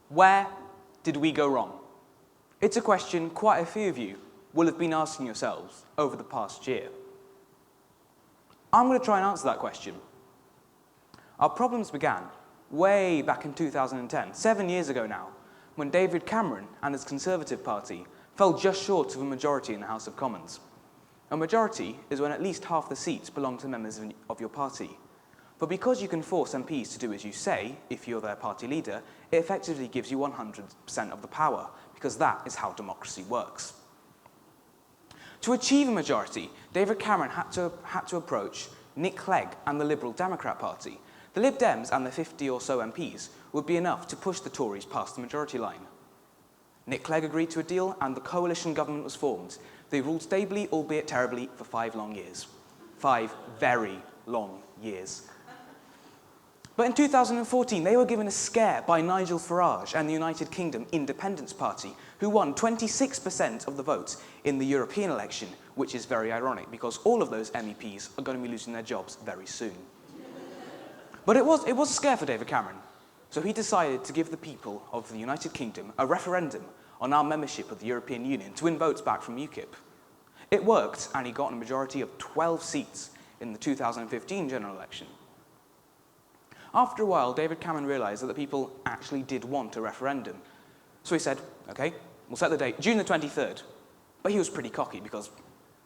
Where did we go wrong? It's a question quite a few of you will have been asking yourselves over the past year. I'm going to try and answer that question. Our problems began way back in 2010, 7 years ago now, when David Cameron and his Conservative Party fell just short of a majority in the House of Commons. A majority is when at least half the seats belong to members of your party. But because you can force MPs to do as you say, if you're their party leader, it effectively gives you 100% of the power, because that is how democracy works. To achieve a majority, David Cameron had to approach Nick Clegg and the Liberal Democrat Party. The Lib Dems and their 50 or so MPs would be enough to push the Tories past the majority line. Nick Clegg agreed to a deal and the coalition government was formed. They ruled stably, albeit terribly, for 5 long years. 5 very long years. But in 2014, they were given a scare by Nigel Farage and the United Kingdom Independence Party, who won 26% of the votes in the European election, which is very ironic because all of those MEPs are going to be losing their jobs very soon. But it was a scare for David Cameron, so he decided to give the people of the United Kingdom a referendum on our membership of the European Union to win votes back from UKIP. It worked, and he got a majority of 12 seats in the 2015 general election. After a while, David Cameron realised that the people actually did want a referendum. So he said, OK, we'll set the date, June the 23rd. But he was pretty cocky because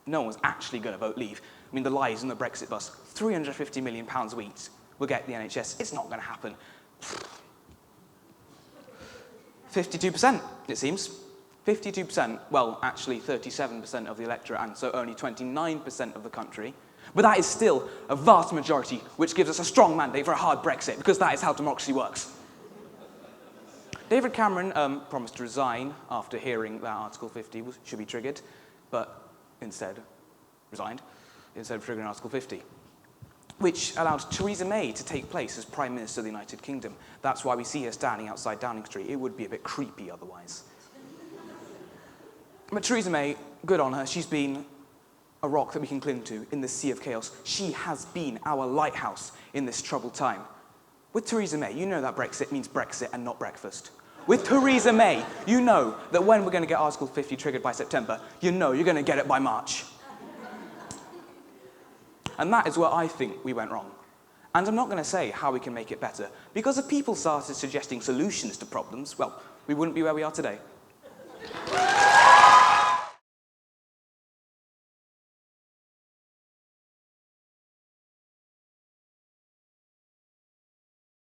no one was actually going to vote leave. I mean, the lies and the Brexit bus, £350 million a week will get the NHS. It's not going to happen. 52%, it seems. 52%, well, actually 37% of the electorate, and so only 29% of the country. But that is still a vast majority, which gives us a strong mandate for a hard Brexit, because that is how democracy works. David Cameron promised to resign after hearing that Article 50 should be triggered, but instead resigned, instead of triggering Article 50, which allowed Theresa May to take place as Prime Minister of the United Kingdom. That's why we see her standing outside Downing Street. It would be a bit creepy otherwise. But Theresa May, good on her, she's been a rock that we can cling to in the sea of chaos. She has been our lighthouse in this troubled time. With Theresa May, you know that Brexit means Brexit and not breakfast. With Theresa May, you know that when we're going to get Article 50 triggered by September, you know you're going to get it by March. And that is where I think we went wrong. And I'm not going to say how we can make it better, because if people started suggesting solutions to problems, well, we wouldn't be where we are today.